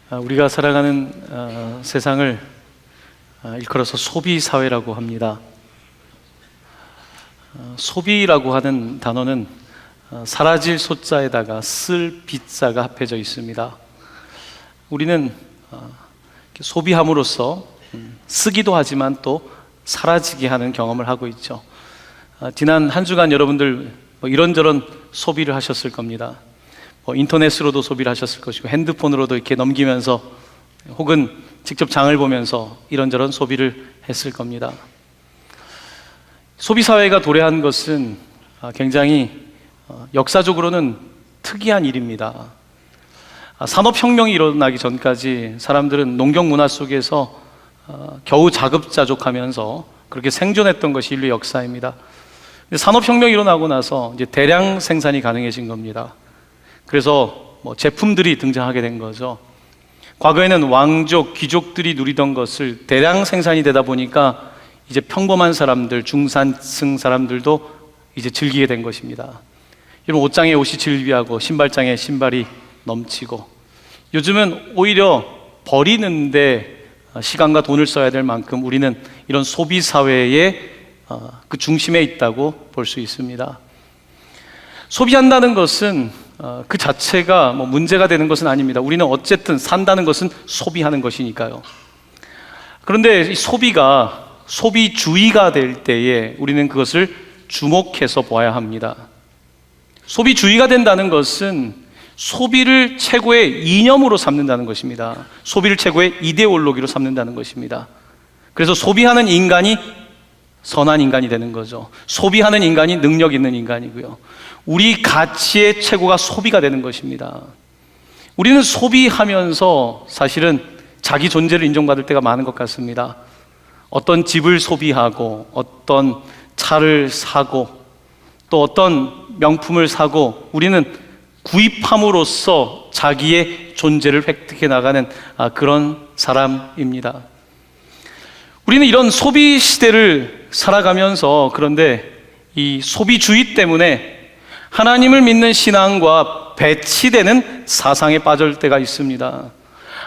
우리가 살아가는 세상을 일컬어서 소비사회라고 합니다. 소비라고 하는 단어는 사라질 소자에다가 쓸 빗자가 합해져 있습니다. 우리는 소비함으로써 쓰기도 하지만 또 사라지게 하는 경험을 하고 있죠. 지난 한 주간 여러분들 이런저런 소비를 하셨을 겁니다. 인터넷으로도 소비를 하셨을 것이고 핸드폰으로도 이렇게 넘기면서 혹은 직접 장을 보면서 이런저런 소비를 했을 겁니다. 소비사회가 도래한 것은 굉장히 역사적으로는 특이한 일입니다. 산업혁명이 일어나기 전까지 사람들은 농경문화 속에서 겨우 자급자족하면서 그렇게 생존했던 것이 인류 역사입니다. 산업혁명이 일어나고 나서 이제 대량 생산이 가능해진 겁니다. 그래서 제품들이 등장하게 된 거죠. 과거에는 왕족, 귀족들이 누리던 것을 대량 생산이 되다 보니까 이제 평범한 사람들, 중산층 사람들도 이제 즐기게 된 것입니다. 여러분, 옷장에 옷이 즐비하고 신발장에 신발이 넘치고, 요즘은 오히려 버리는데 시간과 돈을 써야 될 만큼 우리는 이런 소비 사회의 그 중심에 있다고 볼 수 있습니다. 소비한다는 것은 그 자체가 문제가 되는 것은 아닙니다. 우리는 어쨌든 산다는 것은 소비하는 것이니까요. 그런데 이 소비가 소비주의가 될 때에 우리는 그것을 주목해서 보아야 합니다. 소비주의가 된다는 것은 소비를 최고의 이념으로 삼는다는 것입니다. 소비를 최고의 이데올로기로 삼는다는 것입니다. 그래서 소비하는 인간이 선한 인간이 되는 거죠. 소비하는 인간이 능력 있는 인간이고요. 우리 가치의 최고가 소비가 되는 것입니다. 우리는 소비하면서 사실은 자기 존재를 인정받을 때가 많은 것 같습니다. 어떤 집을 소비하고 어떤 차를 사고 또 어떤 명품을 사고 우리는 구입함으로써 자기의 존재를 획득해 나가는 그런 사람입니다. 우리는 이런 소비 시대를 살아가면서 그런데 이 소비주의 때문에 하나님을 믿는 신앙과 배치되는 사상에 빠질 때가 있습니다.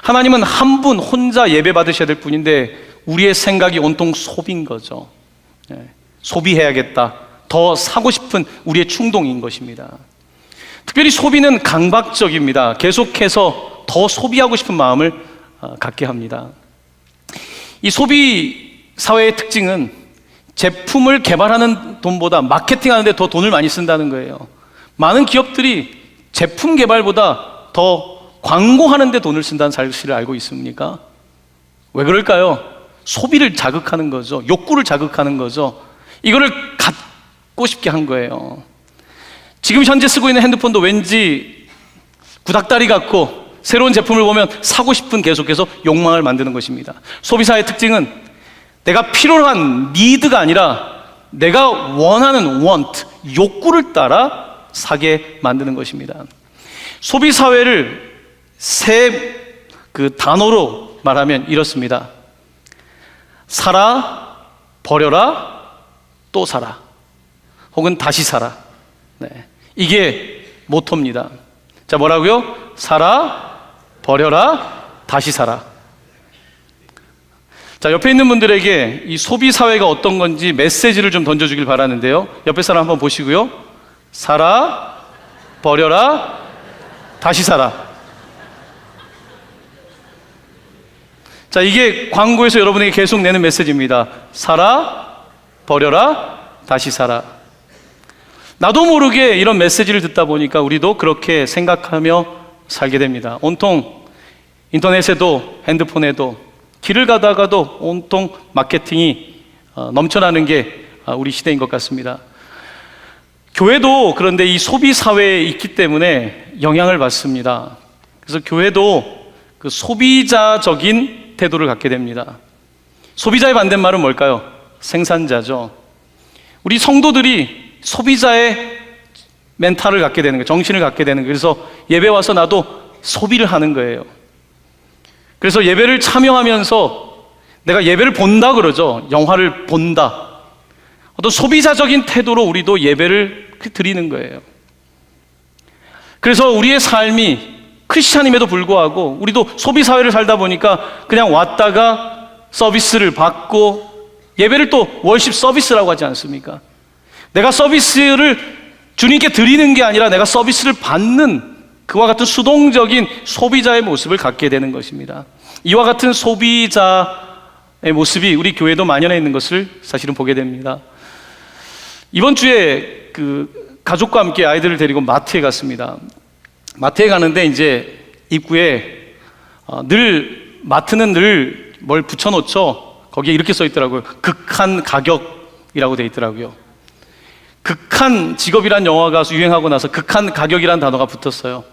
하나님은 한 분 혼자 예배 받으셔야 될 뿐인데 우리의 생각이 온통 소비인 거죠. 소비해야겠다, 더 사고 싶은 우리의 충동인 것입니다. 특별히 소비는 강박적입니다. 계속해서 더 소비하고 싶은 마음을 갖게 합니다. 이 소비 사회의 특징은 제품을 개발하는 돈보다 마케팅하는 데 더 돈을 많이 쓴다는 거예요. 많은 기업들이 제품 개발보다 더 광고하는 데 돈을 쓴다는 사실을 알고 있습니까? 왜 그럴까요? 소비를 자극하는 거죠. 욕구를 자극하는 거죠. 이거를 갖고 싶게 한 거예요. 지금 현재 쓰고 있는 핸드폰도 왠지 구닥다리 같고 새로운 제품을 보면 사고 싶은 계속해서 욕망을 만드는 것입니다. 소비사의 특징은 내가 필요로 한 니드가 아니라 내가 원하는 want, 욕구를 따라 사게 만드는 것입니다. 소비사회를 세 단어로 말하면 이렇습니다. 사라, 버려라, 또 사라, 혹은 다시 사라. 이게 모토입니다. 자, 뭐라고요? 사라, 버려라, 다시 사라. 자, 옆에 있는 분들에게 이 소비 사회가 어떤 건지 메시지를 좀 던져주길 바라는데요. 옆에 사람 한번 보시고요. 사라, 버려라, 다시 사라. 자, 이게 광고에서 여러분에게 계속 내는 메시지입니다. 사라, 버려라, 다시 사라. 나도 모르게 이런 메시지를 듣다 보니까 우리도 그렇게 생각하며 살게 됩니다. 온통 인터넷에도 핸드폰에도 길을 가다가도 온통 마케팅이 넘쳐나는 게 우리 시대인 것 같습니다. 교회도 그런데 이 소비 사회에 있기 때문에 영향을 받습니다. 그래서 교회도 그 소비자적인 태도를 갖게 됩니다. 소비자의 반대말은 뭘까요? 생산자죠. 우리 성도들이 소비자의 멘탈을 갖게 되는 거예요. 정신을 갖게 되는 거예요. 그래서 예배 와서 나도 소비를 하는 거예요. 그래서 예배를 참여하면서 내가 예배를 본다 그러죠. 영화를 본다. 어떤 소비자적인 태도로 우리도 예배를 드리는 거예요. 그래서 우리의 삶이 크리스찬임에도 불구하고 우리도 소비 사회를 살다 보니까 그냥 왔다가 서비스를 받고, 예배를 또 월십 서비스라고 하지 않습니까? 내가 서비스를 주님께 드리는 게 아니라 내가 서비스를 받는 그와 같은 수동적인 소비자의 모습을 갖게 되는 것입니다. 이와 같은 소비자의 모습이 우리 교회도 만연해 있는 것을 사실은 보게 됩니다. 이번 주에 가족과 함께 아이들을 데리고 마트에 갔습니다. 마트에 가는데 이제 입구에 마트는 늘 뭘 붙여놓죠. 거기에 이렇게 써 있더라고요. 극한 가격이라고 돼 있더라고요. 극한 직업이란 영화가 유행하고 나서 극한 가격이란 단어가 붙었어요.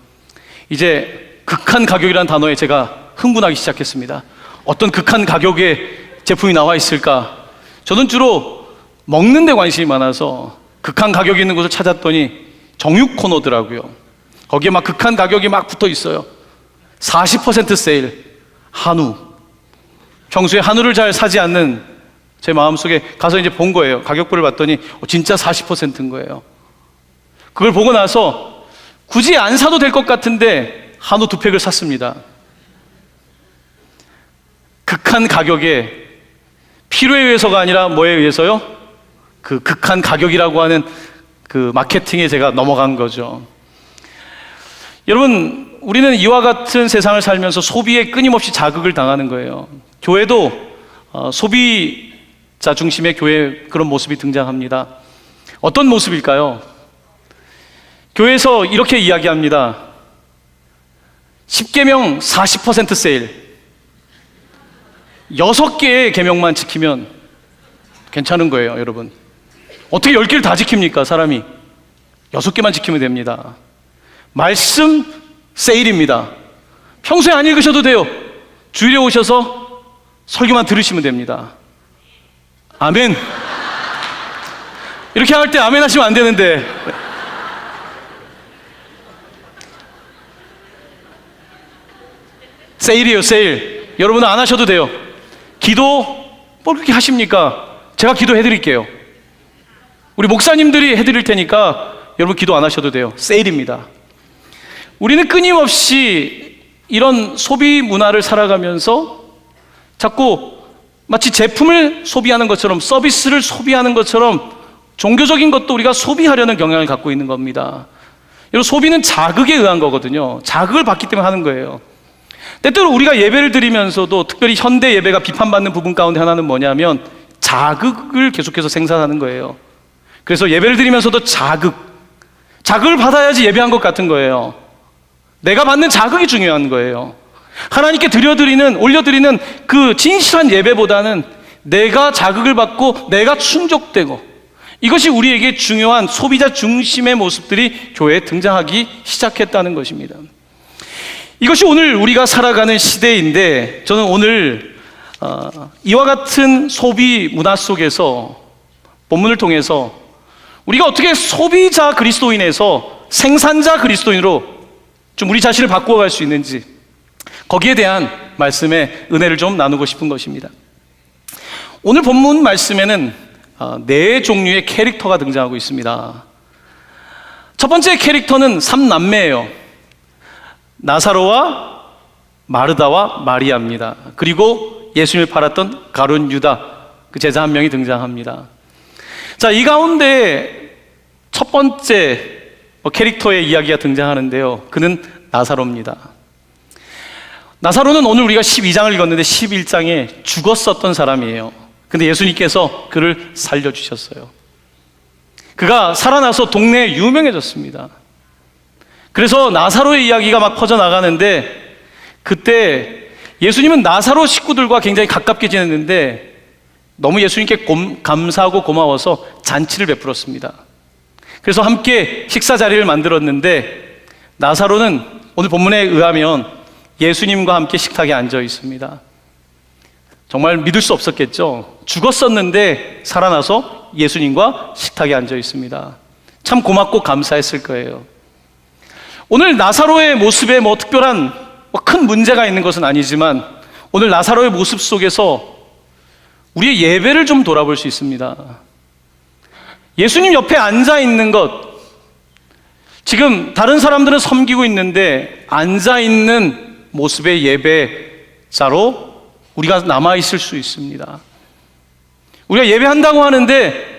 이제 극한 가격이란 단어에 제가 흥분하기 시작했습니다. 어떤 극한 가격의 제품이 나와 있을까? 저는 주로 먹는 데 관심이 많아서 극한 가격이 있는 곳을 찾았더니 정육 코너더라고요. 거기에 막 극한 가격이 막 붙어 있어요. 40% 세일, 한우. 평소에 한우를 잘 사지 않는 제 마음속에 가서 이제 본 거예요. 가격표를 봤더니 진짜 40%인 거예요. 그걸 보고 나서 굳이 안 사도 될 것 같은데 한우 2팩을 샀습니다. 극한 가격에, 필요에 의해서가 아니라 뭐에 의해서요? 그 극한 가격이라고 하는 그 마케팅에 제가 넘어간 거죠. 여러분, 우리는 이와 같은 세상을 살면서 소비에 끊임없이 자극을 당하는 거예요. 교회도 소비자 중심의 교회 그런 모습이 등장합니다. 어떤 모습일까요? 교회에서 이렇게 이야기합니다. 10계명 40% 세일. 6개의 계명만 지키면 괜찮은 거예요, 여러분. 어떻게 10개를 다 지킵니까, 사람이? 6개만 지키면 됩니다. 말씀 세일입니다. 평소에 안 읽으셔도 돼요. 주일에 오셔서 설교만 들으시면 됩니다. 아멘. 이렇게 할 때 아멘 하시면 안 되는데. 세일이에요, 세일. 여러분은 안 하셔도 돼요. 기도 뭐 그렇게 하십니까? 제가 기도해 드릴게요. 우리 목사님들이 해드릴 테니까 여러분 기도 안 하셔도 돼요. 세일입니다. 우리는 끊임없이 이런 소비 문화를 살아가면서 자꾸 마치 제품을 소비하는 것처럼, 서비스를 소비하는 것처럼 종교적인 것도 우리가 소비하려는 경향을 갖고 있는 겁니다. 여러분, 소비는 자극에 의한 거거든요. 자극을 받기 때문에 하는 거예요. 때때로 우리가 예배를 드리면서도, 특별히 현대 예배가 비판받는 부분 가운데 하나는 뭐냐면 자극을 계속해서 생산하는 거예요. 그래서 예배를 드리면서도 자극을 받아야지 예배한 것 같은 거예요. 내가 받는 자극이 중요한 거예요. 하나님께 올려드리는 그 진실한 예배보다는 내가 자극을 받고 내가 충족되고, 이것이 우리에게 중요한 소비자 중심의 모습들이 교회에 등장하기 시작했다는 것입니다. 이것이 오늘 우리가 살아가는 시대인데, 저는 오늘 이와 같은 소비 문화 속에서 본문을 통해서 우리가 어떻게 소비자 그리스도인에서 생산자 그리스도인으로 좀 우리 자신을 바꾸어갈 수 있는지, 거기에 대한 말씀의 은혜를 좀 나누고 싶은 것입니다. 오늘 본문 말씀에는 4종류의 캐릭터가 등장하고 있습니다. 첫 번째 캐릭터는 3남매예요. 나사로와 마르다와 마리아입니다. 그리고 예수님을 팔았던 가룟 유다, 그 제자 한 명이 등장합니다. 자, 이 가운데 첫 번째 캐릭터의 이야기가 등장하는데요. 그는 나사로입니다. 나사로는 오늘 우리가 12장을 읽었는데 11장에 죽었었던 사람이에요. 근데 예수님께서 그를 살려주셨어요. 그가 살아나서 동네에 유명해졌습니다. 그래서 나사로의 이야기가 막 퍼져나가는데, 그때 예수님은 나사로 식구들과 굉장히 가깝게 지냈는데 너무 예수님께 감사하고 고마워서 잔치를 베풀었습니다. 그래서 함께 식사 자리를 만들었는데, 나사로는 오늘 본문에 의하면 예수님과 함께 식탁에 앉아 있습니다. 정말 믿을 수 없었겠죠. 죽었었는데 살아나서 예수님과 식탁에 앉아 있습니다. 참 고맙고 감사했을 거예요. 오늘 나사로의 모습에 특별한 큰 문제가 있는 것은 아니지만, 오늘 나사로의 모습 속에서 우리의 예배를 좀 돌아볼 수 있습니다. 예수님 옆에 앉아 있는 것, 지금 다른 사람들은 섬기고 있는데 앉아있는 모습의 예배자로 우리가 남아있을 수 있습니다. 우리가 예배한다고 하는데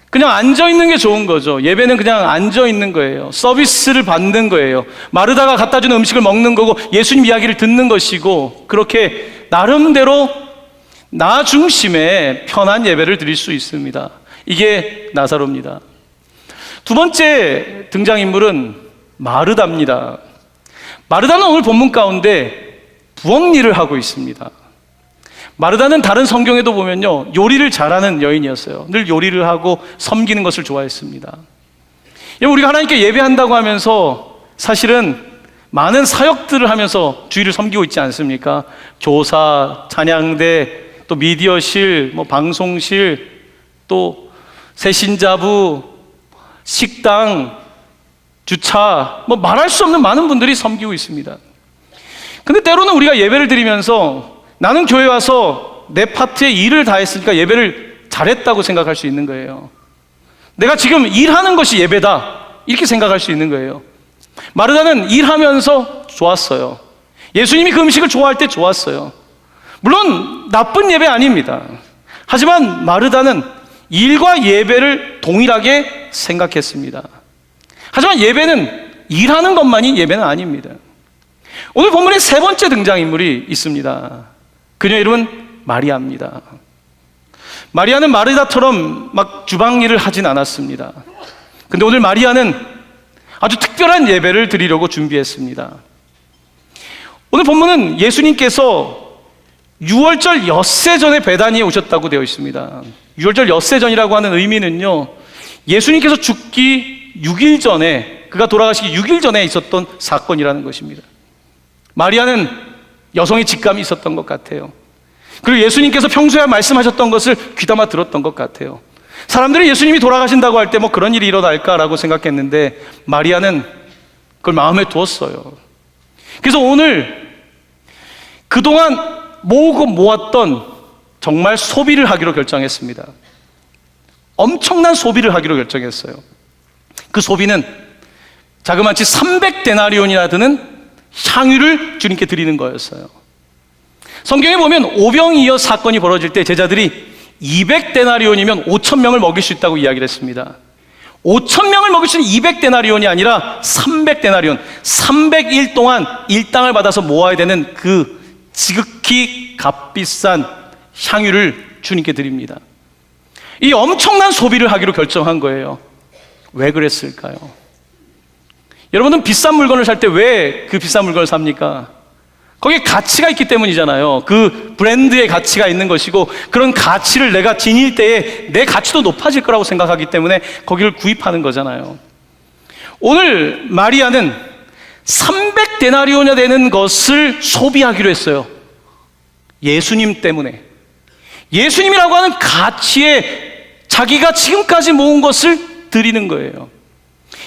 그냥 앉아있는 게 좋은 거죠. 예배는 그냥 앉아있는 거예요. 서비스를 받는 거예요. 마르다가 갖다 주는 음식을 먹는 거고 예수님 이야기를 듣는 것이고, 그렇게 나름대로 나 중심의 편한 예배를 드릴 수 있습니다. 이게 나사로입니다. 두 번째 등장인물은 마르다입니다. 마르다는 오늘 본문 가운데 부엌 일을 하고 있습니다. 마르다는 다른 성경에도 보면요, 요리를 잘하는 여인이었어요. 늘 요리를 하고 섬기는 것을 좋아했습니다. 우리가 하나님께 예배한다고 하면서 사실은 많은 사역들을 하면서 주일을 섬기고 있지 않습니까? 교사, 찬양대, 또 미디어실, 방송실, 또 새신자부, 식당, 주차, 말할 수 없는 많은 분들이 섬기고 있습니다. 근데 때로는 우리가 예배를 드리면서 나는 교회 와서 내 파트에 일을 다 했으니까 예배를 잘했다고 생각할 수 있는 거예요. 내가 지금 일하는 것이 예배다, 이렇게 생각할 수 있는 거예요. 마르다는 일하면서 좋았어요. 예수님이 그 음식을 좋아할 때 좋았어요. 물론 나쁜 예배 아닙니다. 하지만 마르다는 일과 예배를 동일하게 생각했습니다. 하지만 예배는 일하는 것만이 예배는 아닙니다. 오늘 본문에 세 번째 등장인물이 있습니다. 그녀 이름은 마리아입니다. 마리아는 마르다처럼 막 주방 일을 하진 않았습니다. 근데 오늘 마리아는 아주 특별한 예배를 드리려고 준비했습니다. 오늘 본문은 예수님께서 유월절 엿새 전에 베다니에 오셨다고 되어 있습니다. 유월절 엿새 전이라고 하는 의미는요, 예수님께서 죽기 6일 전에, 그가 돌아가시기 6일 전에 있었던 사건이라는 것입니다. 마리아는 여성의 직감이 있었던 것 같아요. 그리고 예수님께서 평소에 말씀하셨던 것을 귀담아 들었던 것 같아요. 사람들이 예수님이 돌아가신다고 할 때 그런 일이 일어날까라고 생각했는데 마리아는 그걸 마음에 두었어요. 그래서 오늘 그동안 모으고 모았던 정말 소비를 하기로 결정했습니다. 엄청난 소비를 하기로 결정했어요. 그 소비는 자그마치 300데나리온이나 드는 향유를 주님께 드리는 거였어요. 성경에 보면 오병이어 사건이 벌어질 때 제자들이 200데나리온이면 5,000명을 먹일 수 있다고 이야기를 했습니다. 5,000명을 먹일 수 있는 200데나리온이 아니라 300데나리온, 300일 동안 일당을 받아서 모아야 되는 그 지극히 값비싼 향유를 주님께 드립니다. 이 엄청난 소비를 하기로 결정한 거예요. 왜 그랬을까요? 여러분은 비싼 물건을 살 때 왜 그 비싼 물건을 삽니까? 거기에 가치가 있기 때문이잖아요. 그 브랜드의 가치가 있는 것이고, 그런 가치를 내가 지닐 때에 내 가치도 높아질 거라고 생각하기 때문에 거기를 구입하는 거잖아요. 오늘 마리아는 300데나리온이 되는 것을 소비하기로 했어요. 예수님 때문에. 예수님이라고 하는 가치에 자기가 지금까지 모은 것을 드리는 거예요.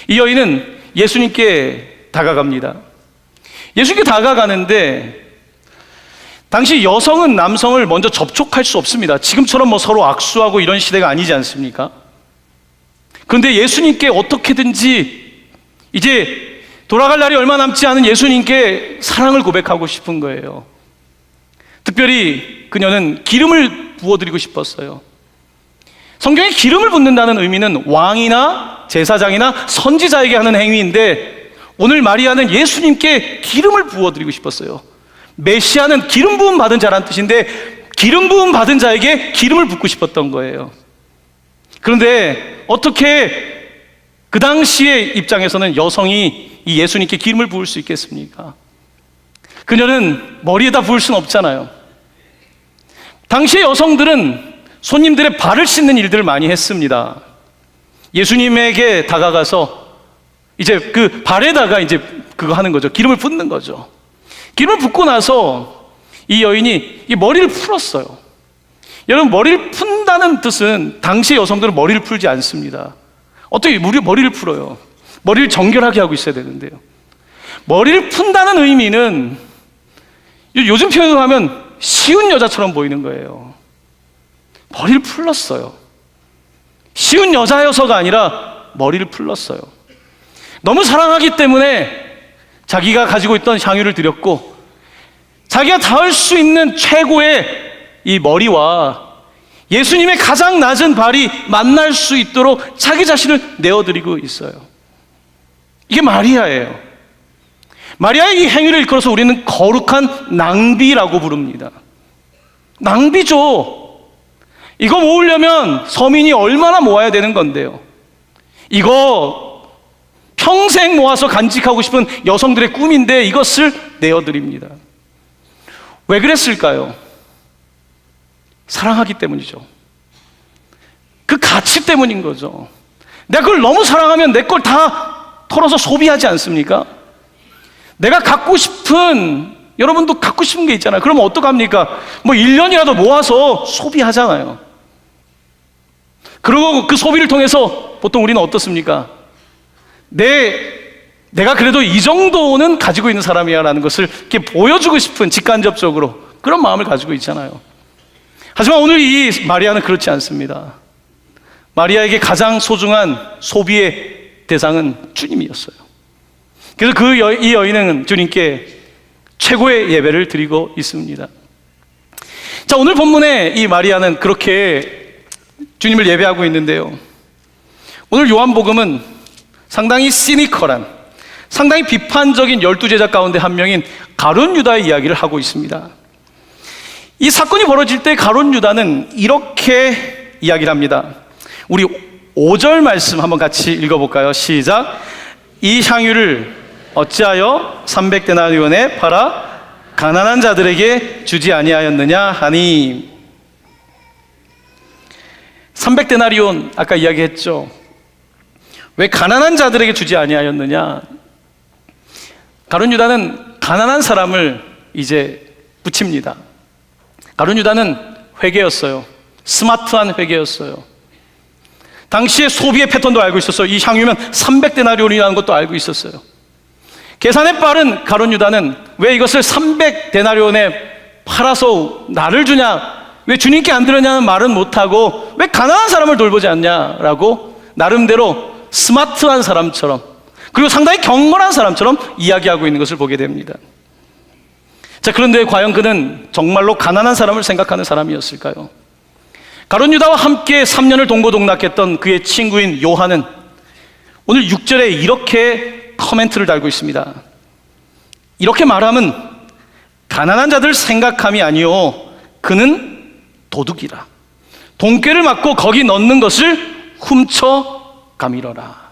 이 여인은 예수님께 다가갑니다. 예수님께 다가가는데 당시 여성은 남성을 먼저 접촉할 수 없습니다. 지금처럼 서로 악수하고 이런 시대가 아니지 않습니까? 그런데 예수님께 어떻게든지 이제 돌아갈 날이 얼마 남지 않은 예수님께 사랑을 고백하고 싶은 거예요. 특별히 그녀는 기름을 부어드리고 싶었어요. 성경에 기름을 붓는다는 의미는 왕이나 제사장이나 선지자에게 하는 행위인데, 오늘 마리아는 예수님께 기름을 부어드리고 싶었어요. 메시아는 기름 부음 받은 자란 뜻인데 기름 부음 받은 자에게 기름을 붓고 싶었던 거예요. 그런데 어떻게 그 당시의 입장에서는 여성이 이 예수님께 기름을 부을 수 있겠습니까? 그녀는 머리에다 부을 수는 없잖아요. 당시의 여성들은 손님들의 발을 씻는 일들을 많이 했습니다. 예수님에게 다가가서 이제 그 발에다가 이제 그거 하는 거죠. 기름을 붓는 거죠. 기름을 붓고 나서 이 여인이 이 머리를 풀었어요. 여러분, 머리를 푼다는 뜻은 당시 여성들은 머리를 풀지 않습니다. 어떻게 머리를 풀어요? 머리를 정결하게 하고 있어야 되는데요. 머리를 푼다는 의미는 요즘 표현으로 하면 쉬운 여자처럼 보이는 거예요. 머리를 풀렀어요. 쉬운 여자여서가 아니라 머리를 풀렀어요. 너무 사랑하기 때문에 자기가 가지고 있던 향유를 드렸고, 자기가 닿을 수 있는 최고의 이 머리와 예수님의 가장 낮은 발이 만날 수 있도록 자기 자신을 내어드리고 있어요. 이게 마리아예요. 마리아의 이 행위를 일컬어서 우리는 거룩한 낭비라고 부릅니다. 낭비죠. 이거 모으려면 서민이 얼마나 모아야 되는 건데요. 이거 평생 모아서 간직하고 싶은 여성들의 꿈인데 이것을 내어드립니다. 왜 그랬을까요? 사랑하기 때문이죠. 그 가치 때문인 거죠. 내가 그걸 너무 사랑하면 내 걸 다 털어서 소비하지 않습니까? 내가 갖고 싶은, 여러분도 갖고 싶은 게 있잖아요. 그러면 어떡합니까? 1년이라도 모아서 소비하잖아요. 그리고 그 소비를 통해서 보통 우리는 어떻습니까? 내가 그래도 이 정도는 가지고 있는 사람이야 라는 것을 이렇게 보여주고 싶은, 직간접적으로 그런 마음을 가지고 있잖아요. 하지만 오늘 이 마리아는 그렇지 않습니다. 마리아에게 가장 소중한 소비의 대상은 주님이었어요. 그래서 이 여인은 주님께 최고의 예배를 드리고 있습니다. 자, 오늘 본문에 이 마리아는 그렇게 주님을 예배하고 있는데요, 오늘 요한복음은 상당히 시니컬한, 상당히 비판적인 12제자 가운데 한 명인 가룟 유다의 이야기를 하고 있습니다. 이 사건이 벌어질 때 가룟 유다는 이렇게 이야기를 합니다. 우리 5절 말씀 한번 같이 읽어볼까요? 시작. 이 향유를 어찌하여 300데나리온에 팔아 가난한 자들에게 주지 아니하였느냐 하니. 300데나리온 아까 이야기했죠. 왜 가난한 자들에게 주지 아니하였느냐? 가룟 유다는 가난한 사람을 이제 붙입니다. 가룟 유다는 회계였어요. 스마트한 회계였어요. 당시의 소비의 패턴도 알고 있었어요. 이 향유면 300데나리온이라는 것도 알고 있었어요. 계산에 빠른 가룟 유다는 왜 이것을 300데나리온에 팔아서 나를 주냐, 왜 주님께 안 드렸냐는 말은 못하고 왜 가난한 사람을 돌보지 않냐라고 나름대로 스마트한 사람처럼, 그리고 상당히 경건한 사람처럼 이야기하고 있는 것을 보게 됩니다. 자, 그런데 과연 그는 정말로 가난한 사람을 생각하는 사람이었을까요? 가룟 유다와 함께 3년을 동고동락했던 그의 친구인 요한은 오늘 6절에 이렇게 커멘트를 달고 있습니다. 이렇게 말함은 가난한 자들 생각함이 아니요 그는 도둑이라. 돈꾀를 맞고 거기 넣는 것을 훔쳐가미러라.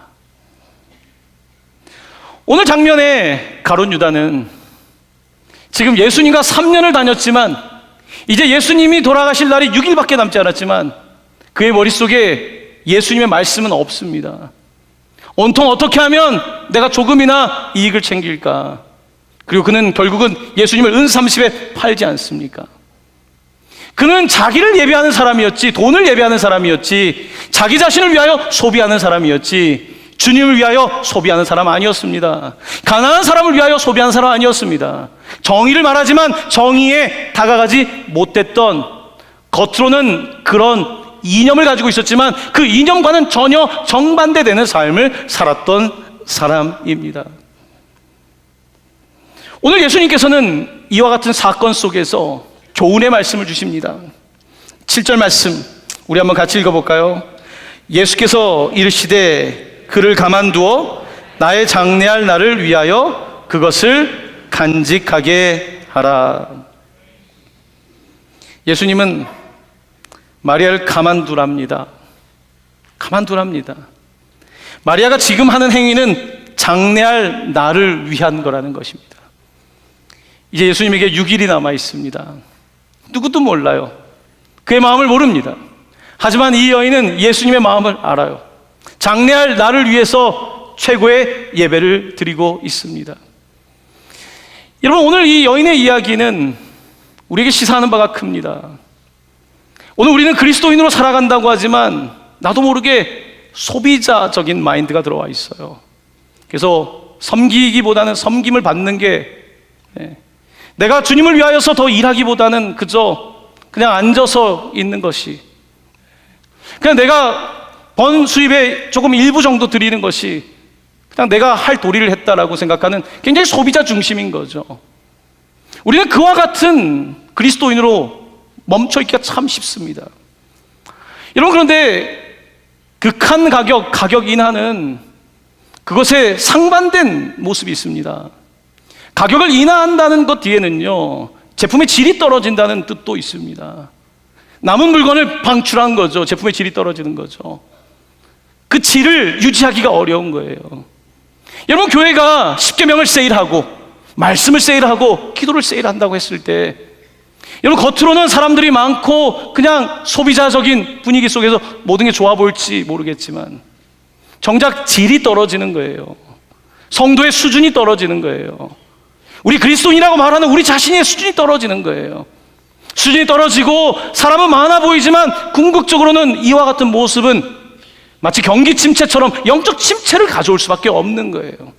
오늘 장면에 가룟 유다는 지금 예수님과 3년을 다녔지만 이제 예수님이 돌아가실 날이 6일밖에 남지 않았지만 그의 머릿속에 예수님의 말씀은 없습니다. 온통 어떻게 하면 내가 조금이나 이익을 챙길까? 그리고 그는 결국은 예수님을 은30에 팔지 않습니까? 그는 자기를 예배하는 사람이었지, 돈을 예배하는 사람이었지, 자기 자신을 위하여 소비하는 사람이었지, 주님을 위하여 소비하는 사람 아니었습니다. 가난한 사람을 위하여 소비하는 사람 아니었습니다. 정의를 말하지만 정의에 다가가지 못했던, 겉으로는 그런 이념을 가지고 있었지만 그 이념과는 전혀 정반대되는 삶을 살았던 사람입니다. 오늘 예수님께서는 이와 같은 사건 속에서 교훈의 말씀을 주십니다. 7절 말씀 우리 한번 같이 읽어볼까요? 예수께서 이르시되 그를 가만두어 나의 장래할 날을 위하여 그것을 간직하게 하라. 예수님은 마리아를 가만두랍니다. 가만두랍니다. 마리아가 지금 하는 행위는 장래할 나를 위한 거라는 것입니다. 이제 예수님에게 6일이 남아 있습니다. 누구도 몰라요. 그의 마음을 모릅니다. 하지만 이 여인은 예수님의 마음을 알아요. 장래할 나를 위해서 최고의 예배를 드리고 있습니다. 여러분, 오늘 이 여인의 이야기는 우리에게 시사하는 바가 큽니다. 오늘 우리는 그리스도인으로 살아간다고 하지만 나도 모르게 소비자적인 마인드가 들어와 있어요. 그래서 섬기기보다는 섬김을 받는 게, 내가 주님을 위하여서 더 일하기보다는 그냥 앉아서 있는 것이, 그냥 내가 번 수입의 조금 일부 정도 드리는 것이 그냥 내가 할 도리를 했다라고 생각하는 굉장히 소비자 중심인 거죠. 우리는 그와 같은 그리스도인으로 멈춰있기가 참 쉽습니다. 여러분, 그런데 극한 가격 인하는 그것에 상반된 모습이 있습니다. 가격을 인하한다는 것 뒤에는요, 제품의 질이 떨어진다는 뜻도 있습니다. 남은 물건을 방출한 거죠. 제품의 질이 떨어지는 거죠. 그 질을 유지하기가 어려운 거예요. 여러분, 교회가 십계명을 세일하고 말씀을 세일하고 기도를 세일한다고 했을 때, 여러분, 겉으로는 사람들이 많고 그냥 소비자적인 분위기 속에서 모든 게 좋아 보일지 모르겠지만 정작 질이 떨어지는 거예요. 성도의 수준이 떨어지는 거예요. 우리 그리스도인이라고 말하는 우리 자신의 수준이 떨어지는 거예요. 수준이 떨어지고 사람은 많아 보이지만 궁극적으로는 이와 같은 모습은 마치 경기 침체처럼 영적 침체를 가져올 수밖에 없는 거예요.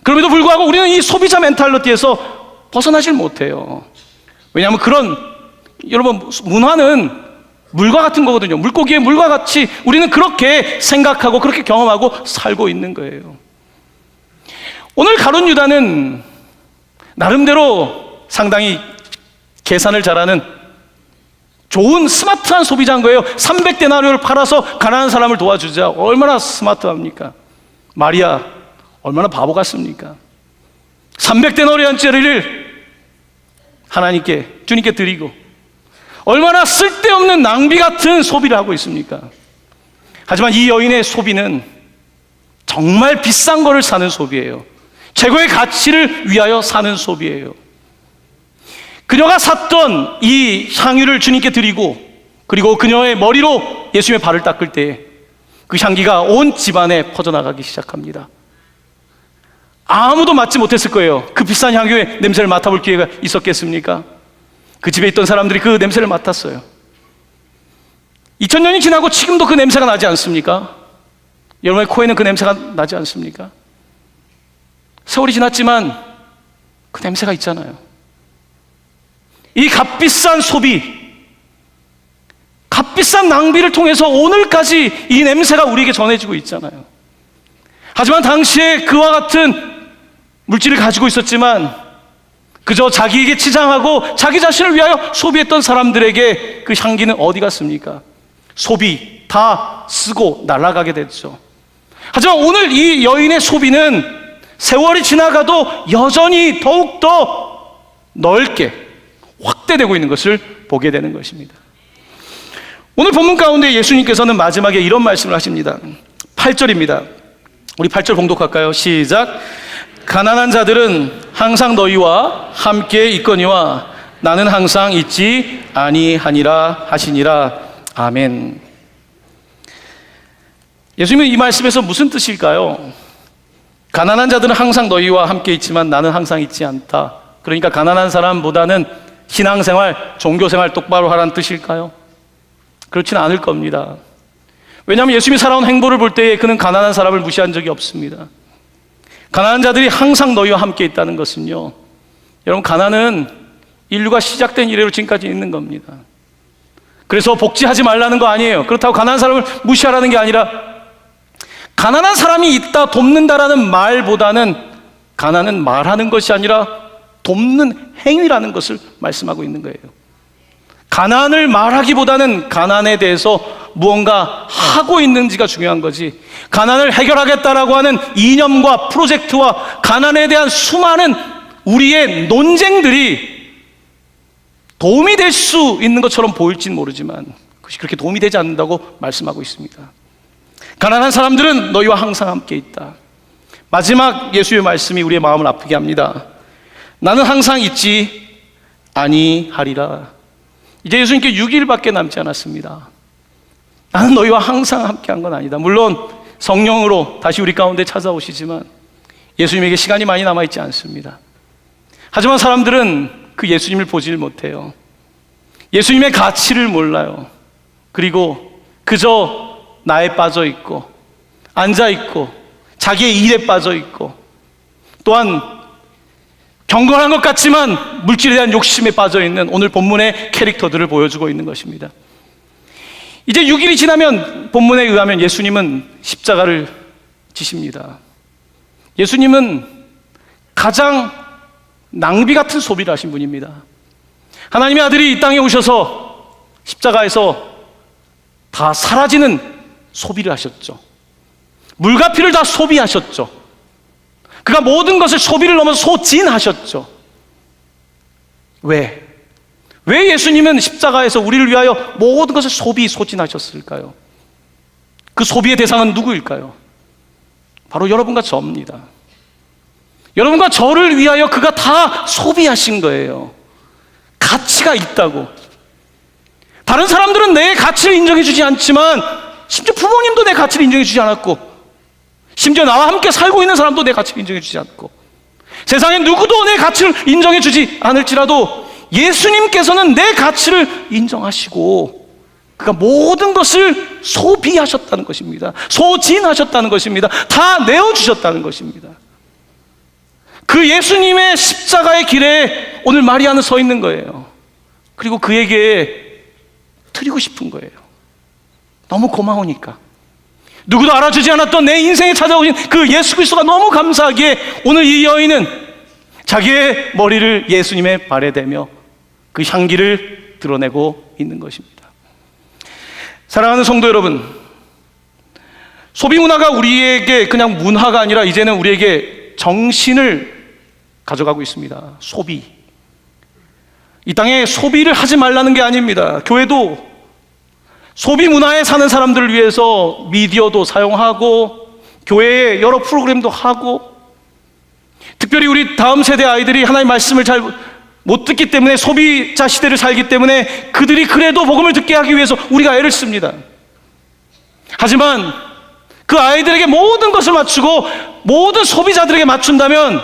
그럼에도 불구하고 우리는 이 소비자 멘탈리티에서 벗어나질 못해요. 왜냐하면 여러분, 문화는 물과 같은 거거든요. 물고기의 물과 같이 우리는 그렇게 생각하고 그렇게 경험하고 살고 있는 거예요. 오늘 가룟 유다는 나름대로 상당히 계산을 잘하는 좋은 스마트한 소비자인 거예요. 300데나리오를 팔아서 가난한 사람을 도와주자. 얼마나 스마트합니까? 마리아 얼마나 바보 같습니까? 300데나리온짜리를 하나님께, 주님께 드리고 얼마나 쓸데없는 낭비 같은 소비를 하고 있습니까? 하지만 이 여인의 소비는 정말 비싼 거를 사는 소비예요. 최고의 가치를 위하여 사는 소비예요. 그녀가 샀던 이 향유를 주님께 드리고, 그리고 그녀의 머리로 예수님의 발을 닦을 때 그 향기가 온 집안에 퍼져나가기 시작합니다. 아무도 맡지 못했을 거예요. 그 비싼 향유의 냄새를 맡아볼 기회가 있었겠습니까? 그 집에 있던 사람들이 그 냄새를 맡았어요. 2000년이 지나고 지금도 그 냄새가 나지 않습니까? 여러분의 코에는 그 냄새가 나지 않습니까? 세월이 지났지만 그 냄새가 있잖아요. 이 값비싼 소비, 값비싼 낭비를 통해서 오늘까지 이 냄새가 우리에게 전해지고 있잖아요. 하지만 당시에 그와 같은 물질을 가지고 있었지만 그저 자기에게 치장하고 자기 자신을 위하여 소비했던 사람들에게 그 향기는 어디 갔습니까? 소비 다 쓰고 날아가게 됐죠. 하지만 오늘 이 여인의 소비는 세월이 지나가도 여전히 더욱더 넓게 확대되고 있는 것을 보게 되는 것입니다. 오늘 본문 가운데 예수님께서는 마지막에 이런 말씀을 하십니다. 8절입니다. 우리 8절 봉독할까요? 시작. 가난한 자들은 항상 너희와 함께 있거니와 나는 항상 있지 아니하니라 하시니라. 아멘. 예수님은 이 말씀에서 무슨 뜻일까요? 가난한 자들은 항상 너희와 함께 있지만 나는 항상 있지 않다. 그러니까 가난한 사람보다는 신앙생활, 종교생활 똑바로 하라는 뜻일까요? 그렇지는 않을 겁니다. 왜냐하면 예수님이 살아온 행보를 볼 때에 그는 가난한 사람을 무시한 적이 없습니다. 가난한 자들이 항상 너희와 함께 있다는 것은요, 여러분, 가난은 인류가 시작된 이래로 지금까지 있는 겁니다. 그래서 복지하지 말라는 거 아니에요. 그렇다고 가난한 사람을 무시하라는 게 아니라, 가난한 사람이 있다, 돕는다라는 말보다는 가난은 말하는 것이 아니라 돕는 행위라는 것을 말씀하고 있는 거예요. 가난을 말하기보다는 가난에 대해서 무언가 하고 있는지가 중요한 거지, 가난을 해결하겠다라고 하는 이념과 프로젝트와 가난에 대한 수많은 우리의 논쟁들이 도움이 될 수 있는 것처럼 보일진 모르지만 그것이 그렇게 도움이 되지 않는다고 말씀하고 있습니다. 가난한 사람들은 너희와 항상 함께 있다. 마지막 예수의 말씀이 우리의 마음을 아프게 합니다. 나는 항상 있지 아니하리라. 이제 예수님께 6일밖에 남지 않았습니다. 나는 너희와 항상 함께한 건 아니다. 물론 성령으로 다시 우리 가운데 찾아오시지만 예수님에게 시간이 많이 남아있지 않습니다. 하지만 사람들은 그 예수님을 보질 못해요. 예수님의 가치를 몰라요. 그리고 그저 나에 빠져 있고 앉아 있고 자기의 일에 빠져 있고 또한 경건한 것 같지만 물질에 대한 욕심에 빠져 있는 오늘 본문의 캐릭터들을 보여주고 있는 것입니다. 이제 6일이 지나면 본문에 의하면 예수님은 십자가를 지십니다. 예수님은 가장 낭비 같은 소비를 하신 분입니다. 하나님의 아들이 이 땅에 오셔서 십자가에서 다 사라지는 소비를 하셨죠. 물과 피를 다 소비하셨죠. 그가 모든 것을 소비를 넘어서 소진하셨죠. 왜 예수님은 십자가에서 우리를 위하여 모든 것을 소진하셨을까요? 그 소비의 대상은 누구일까요? 바로 여러분과 저입니다. 여러분과 저를 위하여 그가 다 소비하신 거예요. 가치가 있다고. 다른 사람들은 내 가치를 인정해 주지 않지만, 심지어 부모님도 내 가치를 인정해 주지 않았고, 심지어 나와 함께 살고 있는 사람도 내 가치를 인정해 주지 않고, 세상에 누구도 내 가치를 인정해 주지 않을지라도 예수님께서는 내 가치를 인정하시고 그가 모든 것을 소비하셨다는 것입니다. 소진하셨다는 것입니다. 다 내어주셨다는 것입니다. 그 예수님의 십자가의 길에 오늘 마리아는 서 있는 거예요. 그리고 그에게 드리고 싶은 거예요. 너무 고마우니까. 누구도 알아주지 않았던 내 인생에 찾아오신 그 예수 그리스도가 너무 감사하기에 오늘 이 여인은 자기의 머리를 예수님의 발에 대며 그 향기를 드러내고 있는 것입니다. 사랑하는 성도 여러분, 소비 문화가 우리에게 그냥 문화가 아니라 이제는 우리에게 정신을 가져가고 있습니다. 소비. 이 땅에 소비를 하지 말라는 게 아닙니다. 교회도 소비 문화에 사는 사람들을 위해서 미디어도 사용하고 교회에 여러 프로그램도 하고, 특별히 우리 다음 세대 아이들이 하나님의 말씀을 잘 못 듣기 때문에, 소비자 시대를 살기 때문에 그들이 그래도 복음을 듣게 하기 위해서 우리가 애를 씁니다. 하지만 그 아이들에게 모든 것을 맞추고 모든 소비자들에게 맞춘다면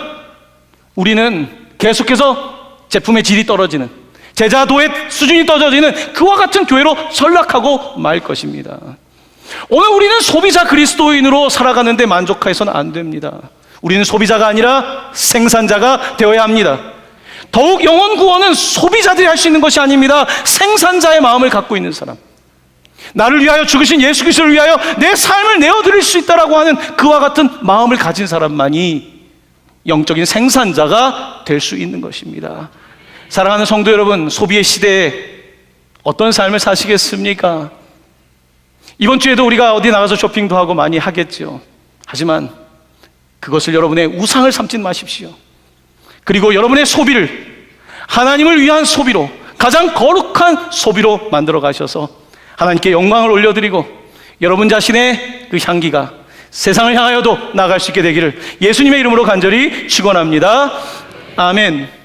우리는 계속해서 제품의 질이 떨어지는, 제자도의 수준이 떨어지는 그와 같은 교회로 전락하고 말 것입니다. 오늘 우리는 소비자 그리스도인으로 살아가는데 만족해서는 안 됩니다. 우리는 소비자가 아니라 생산자가 되어야 합니다. 더욱 영혼 구원은 소비자들이 할 수 있는 것이 아닙니다. 생산자의 마음을 갖고 있는 사람, 나를 위하여 죽으신 예수 그리스도를 위하여 내 삶을 내어드릴 수 있다라고 하는 그와 같은 마음을 가진 사람만이 영적인 생산자가 될 수 있는 것입니다. 사랑하는 성도 여러분, 소비의 시대에 어떤 삶을 사시겠습니까? 이번 주에도 우리가 어디 나가서 쇼핑도 하고 많이 하겠죠. 하지만 그것을 여러분의 우상을 삼지 마십시오. 그리고 여러분의 소비를 하나님을 위한 소비로, 가장 거룩한 소비로 만들어 가셔서 하나님께 영광을 올려드리고 여러분 자신의 그 향기가 세상을 향하여도 나갈 수 있게 되기를 예수님의 이름으로 간절히 축원합니다. 아멘.